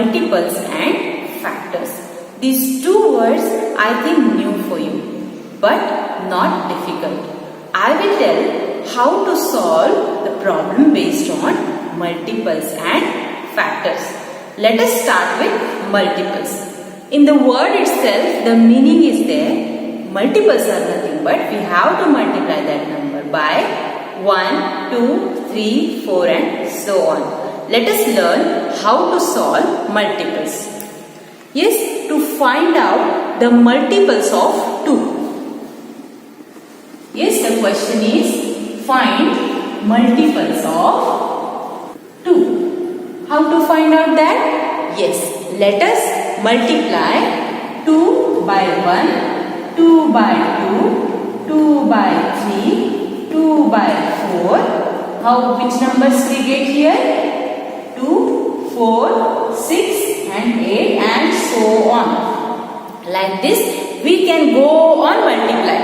multiples and factors. These two words I think new for you, but not difficult. I will tell how to solve the problem based on multiples and factors. Let us start with multiples. In the word itself, the meaning is there. Multiples are nothing but we have to multiply that number by 1, 2, 3, 4 and so on. Let us learn how to solve multiples. Yes, to find out the multiples of 2. Yes, the question is find multiples of 2. How to find out that? Yes, let us multiply 2 by 1, 2 by 2, 2 by 3, 2 by 4. Which numbers we get here? 2, 4, 6 and 8 and so on. Like this we can go on multiply.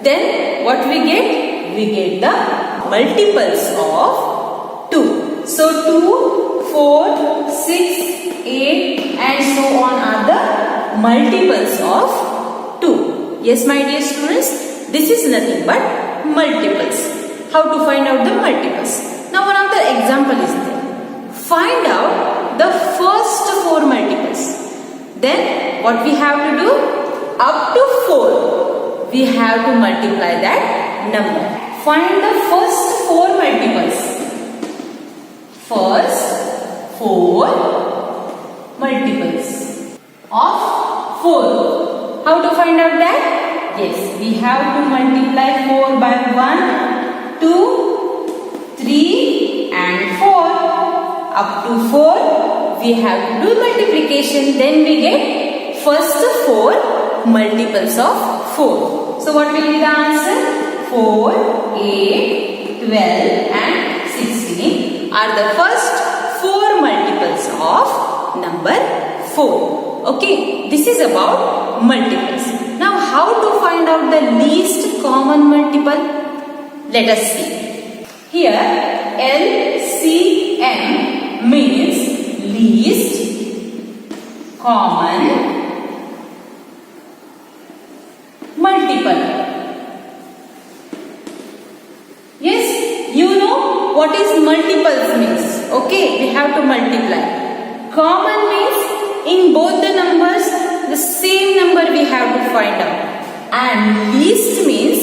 Then what we get? We get the multiples of 2. So 2, 4, 6, 8 and so on are the multiples of 2. Yes, my dear students, this is nothing but multiples. How to find out the multiples? Now one of the example is there. Find out the first 4 multiples. Then what we have to do? Up to 4. We have to multiply that number. Find the first 4 multiples. First 4 multiples of 4. How to find out that? Yes, we have to multiply 4 by 1, 2, 3 and 4. Up to 4, we have to do multiplication. Then we get first 4 multiples of 4. So what will be the answer? 4, 8, 12 and 16 are the first 4 multiples of number 4. Okay, this is about multiples. Now how to find out the least common multiple? Let us see. Here LCM means least common multiple. Yes, you know what is multiples means. Okay, we have to multiply. Common means in both the numbers the same number we have to find out. And least means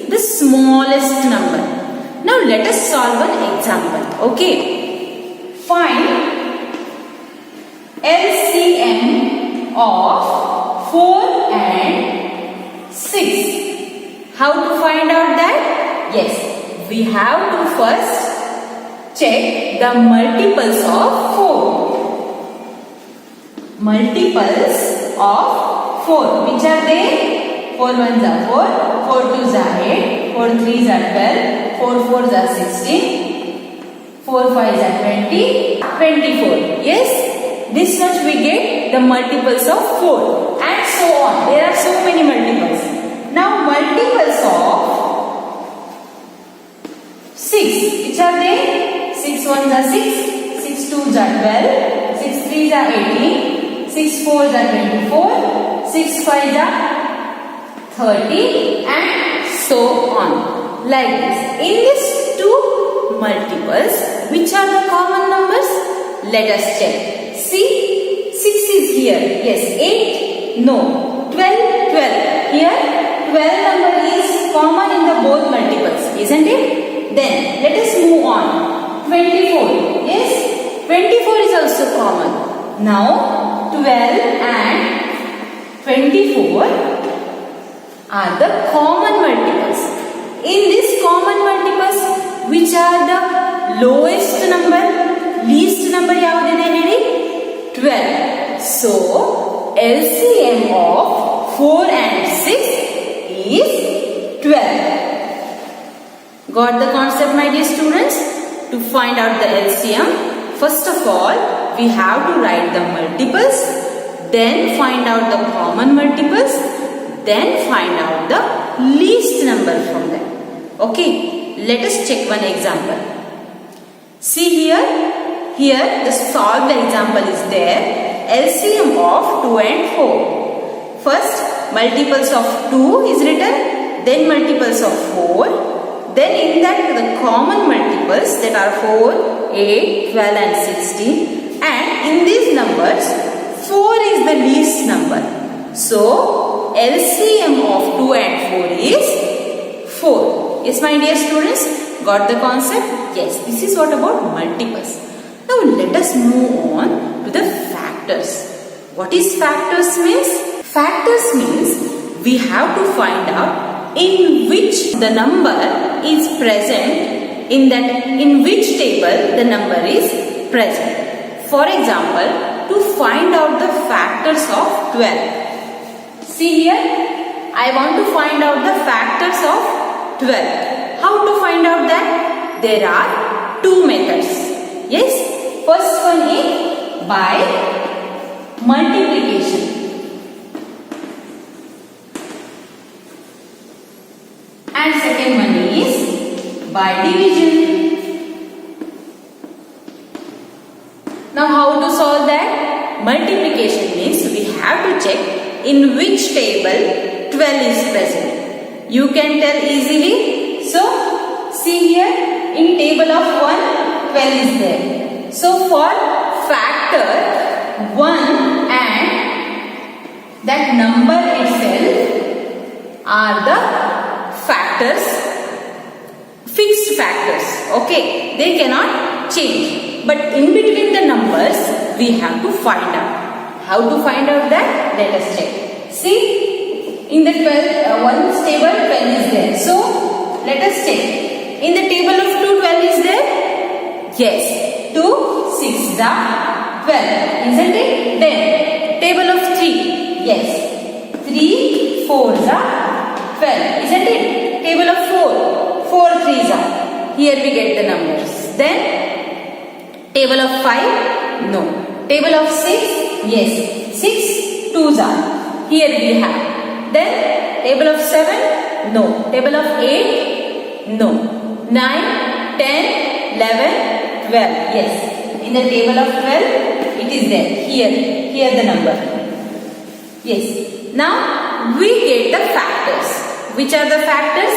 the smallest number. Now let us solve an example. Okay. Find LCM of 4 and 6. How to find out that? Yes, we have to first check the multiples of 4. Multiples of 4. Which are they? 4 1s are 4, 4 2s are 8, 4 3s are 12, 4 4s are 16, 4 5s are 20, 24. Yes, this much we get the multiples of 4 and so on. There are so many multiples. Now multiples of 6. Which are they? 6 1s are 6, 6 2s are 12, 6 3s are 18, 6 4s are 24, 6 5s are 30 and so on. Like this. In these 2 multiples, which are the common numbers? Let us check. See, 6 is here. Yes, 8? No. 12? 12. Here, 12 number is common in the both multiples, isn't it? Then, let us move on. 24. Yes, 24 is also common. Now, 12 and 24 are the common multiples. In these common multiples, which are the lowest number? Least number ಯಾವುದಿದೆ ಹೇಳಿ? 12. So, LCM of 4 and 6 is 12. Got the concept, my dear students? To find out the LCM, first of all, we have to write the multiples, then find out the common multiples, then find out the least number from them. Okay, let us check one example. See here, Here the solved example is there. LCM of 2 and 4. First multiples of 2 is written, then multiples of 4. Then in that the common multiples that are 4, 8, 12 and 16. And in these numbers 4 is the least number. So LCM of 2 and 4 is 4. Yes my dear students, got the concept? Yes, this is what about multiples. Now let us move on to the factors. What is factors means? Factors means we have to find out in which the number is present, in which table the number is present. For example, to find out the factors of 12. See here, I want to find out the factors of 12. How to find out that? There are two methods. Yes, first one is by multiplication. And second one is by division. Now how to solve that? Multiplication means we have to check in which table 12 is present. You can tell easily. So see here, in table of 1 12 is there. So for factor 1 and that number itself are the factors, fixed factors. Okay, they cannot change. But in between the numbers we have to find out. How to find out that? Let us check. See, in the 1's table 12 is there. So let us check. In the table of 2 12 is there? Yes. 2 6 the 12, isn't it? Then table of 3. Yes. 3 4 the 12, isn't it? Table of 4. 4 3s are. Here we get the numbers. Then table of 5. No. Table of 6. Yes. 6 2s are. Here we have. Then table of 7. No. Table of 8. No. 9 10 11 12. Yes. In the table of 12 it is there. Here the number. Yes. Now we get the factors. Which are the factors?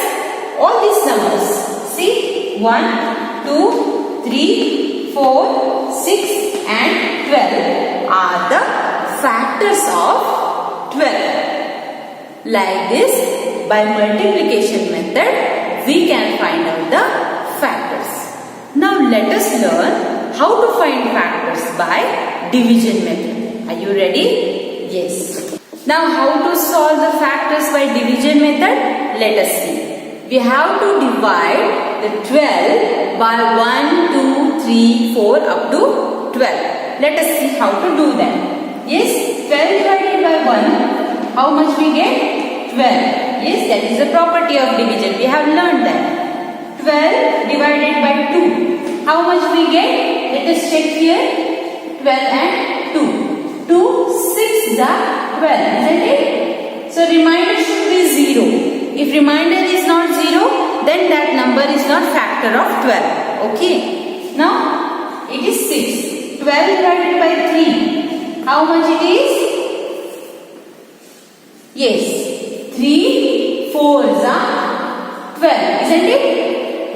All these numbers. See, 1 2 3 4 6 and 12 are the factors of 12. Like this, by multiplication method we can find out the factors. Now let us learn how to find factors by division method. Are you ready? Yes. Now how to solve the factors by division method? Let us see. We have to divide the 12 by 1, 2, 3, 4 up to 12. Let us see how to do that. Yes, 12 divided by 1, how much we get? 12. Yes, that is the property of division. We have learned that. 12 divided by 2. How much we get? Let us check here. 12 and 2. 2 6 the 12, isn't it? So remainder should be 0. If remainder is not 0, then that number is not factor of 12. Okay. Now it is 6. 12 divided by 3. How much it is? Yes. 3 4s are 12, isn't it?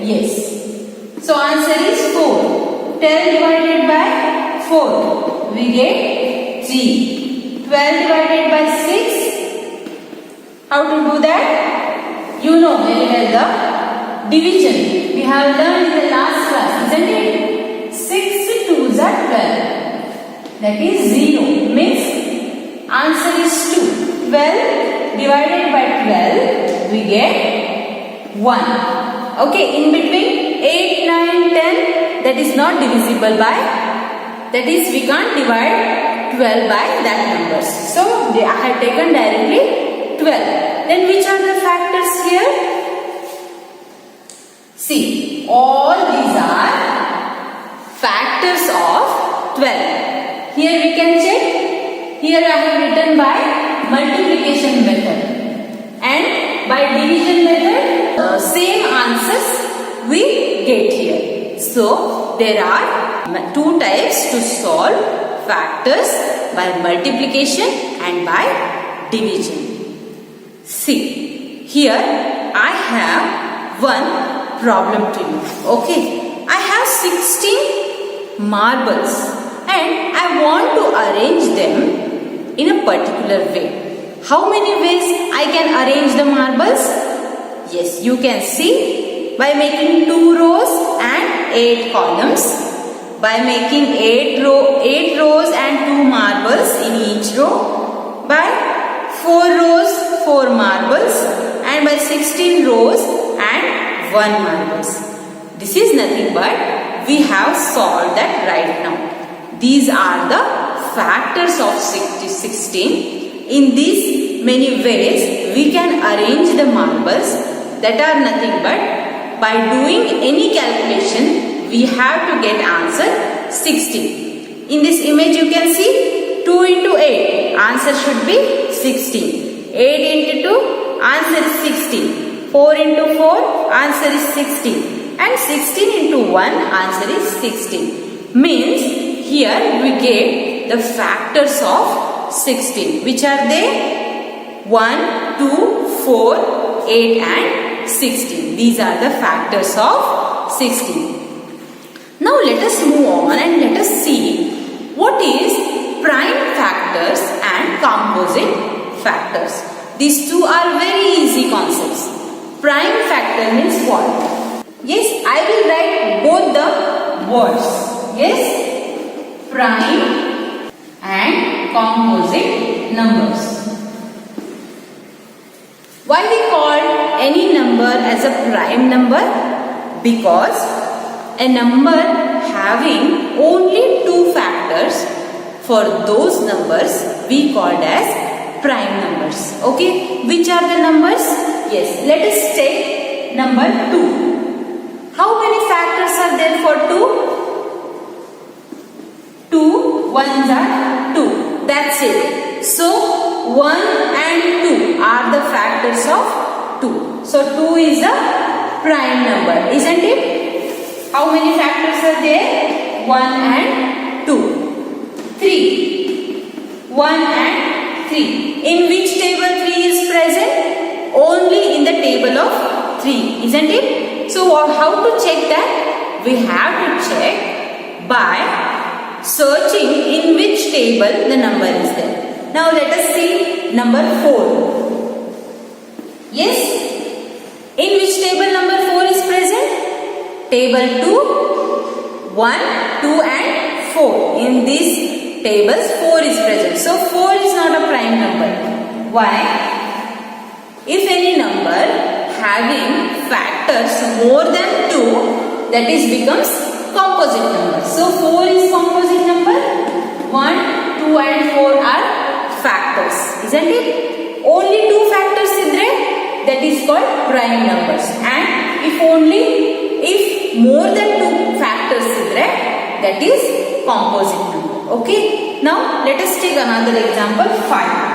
Yes. So answer is 4. 10 divided by 4. We get 3. 12 divided by 6. How to do that? You know very well the division. We have learned in the last class, isn't it? 6 2s are 12. That is 0. Means answer is 2. 12 divided by 12, we get 1. Okay, in between 8, 9, 10, that is not divisible by, that is we can't divide 12 by that numbers. So I have taken directly 12. Then which are the factors here? See, all these are factors of 12. Here we can check. Here I have written by multiplication method, and by division method same answers we get here. So there are two types to solve factors, by multiplication and by division. See, here I have one problem to you. Okay, I have 16 marbles and I want to arrange them in a particular way. How many ways I can arrange the marbles? Yes, you can see by making 2 rows and 8 columns, by making 8 rows and 2 marbles in each row, by 4 rows 4 marbles, and by 16 rows and 1 marbles. This is nothing but we have solved that right now. These are the factors of 16. In these many ways we can arrange the marbles, that are nothing but by doing any calculation we have to get answer 16. In this image you can see 2 into 8, answer should be 16. 8 into 2, answer is 16. 4 into 4, answer is 16. And 16 into 1, answer is 16. Means here we get the factors of 16. Which are they? 1, 2, 4, 8 and 16. These are the factors of 16. Now let us move on and let us see what is prime factors and composite factors. These two are very easy concepts. Prime factor means what? Yes, I will write both the words. Yes, prime and composite numbers. Why we call any number as a prime number? Because a number having only 2 factors, for those numbers we called as prime numbers. Okay, which are the numbers? Yes, let us take number 2. How many factors are there for 2? 2 ones are 2. That's it. So 1 and 2 are the factors of 2. So 2 is a prime number, isn't it? How many factors are there? 1 and 2. 3. 1 and 3. In which table 3 is present? Only in the table of 3, isn't it? So how to check that? We have to check by searching in which table the number is there. Now let us see number 4. Yes? In which table number 4 is present? Table 2, 1, 2 and 4. In these tables 4 is present. So 4 is not a prime number. Why? If any number having factors more than 2, that is becomes composite number. So 4 is composite number. 1, 2 and 4 are factors, isn't it? Only 2 factors is there, that is called prime numbers. And if more than 2 factors is there, that is composite number. Okay. Now let us take another example, 5.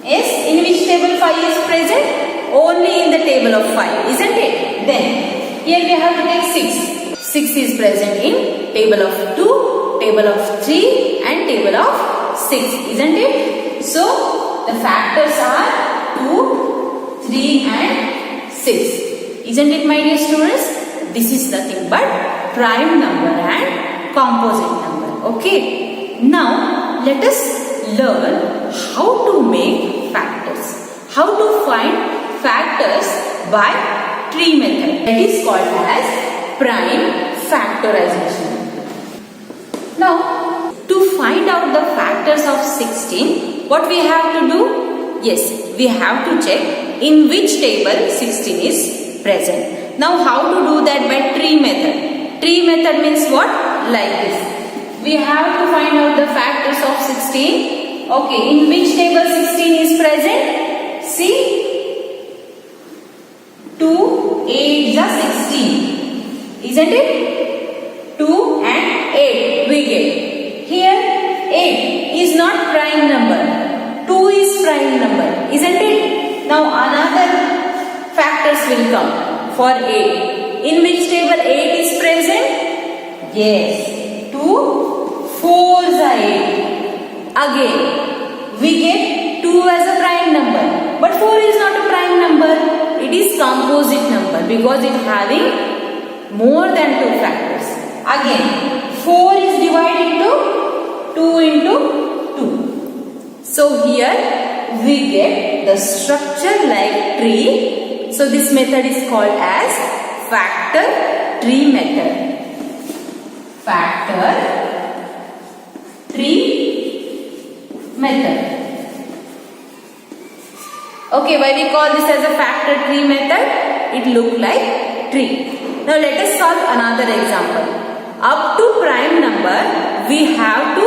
Yes, in which table 5 is present? Only in the table of 5, isn't it? Then here we have to take 6. 6 is present in table of 2, table of 3 and table of 6, isn't it? So the factors are 2, 3 and 6. Isn't it, my dear students? This is nothing but prime number and composite number. Okay. Now let us learn how to make factors. How to find factors by tree method. That is called as prime factorization. Now to find out the factors of 16, what we have to do? Yes, we have to check in which table 16 is present. Now how to do that? By tree method. Tree method means what? Like this. We have to find out the factors of 16. Okay, in which table 16 is present? See, 2, 8 is 16. Isn't it? 2 and 8 we get. Here 8 is not prime number. 2 is prime number. Isn't it? Now another factors will come for 8. In which table 8 is present? Yes. 2 4s are 8. Again, we get 2 as a prime number. But 4 is not a prime number. It is composite number because it having more than 2 factors. Again, 4 is divided into 2 into 2. So here we get the structure like tree. So this method is called as factor tree method. Factor tree method. Okay, why we call this as a factor tree method? It look like tree. Now let us solve another example. Up to prime number, we have to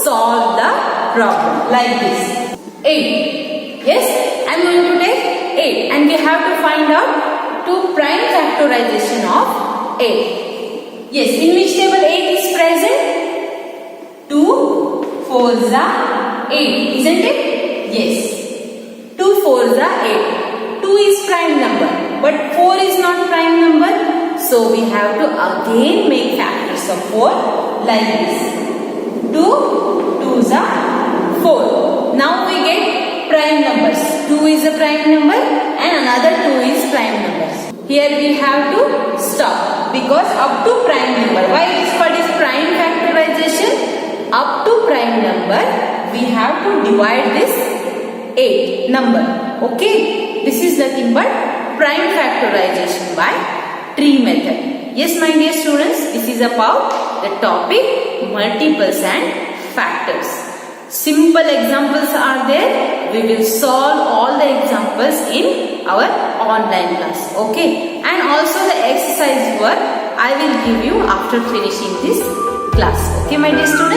solve the problem like this. 8. Yes, I am going to take 8 and we have to find out 2 prime factorization of 8. Yes, in which table 8 is present? 2 4s are 8, isn't it? Yes. 2 4s are 8. 2 is prime number, but 4 is not prime number. So we have to again make factors of 4 like this. 2 2s are 4. Now we get prime numbers. 2 is a prime number and another 2 is prime numbers. Here we have to stop because up to prime number. Why it is called as prime factorization? Up to prime number we have to divide this 8 number. Okay, this is nothing but prime factorization by tree method. Yes, my dear students, this is about the topic multiples and factors. Simple examples are there. We will solve all the examples in our online class. Okay, and also the exercise work I will give you after finishing this class. Okay, my dear students.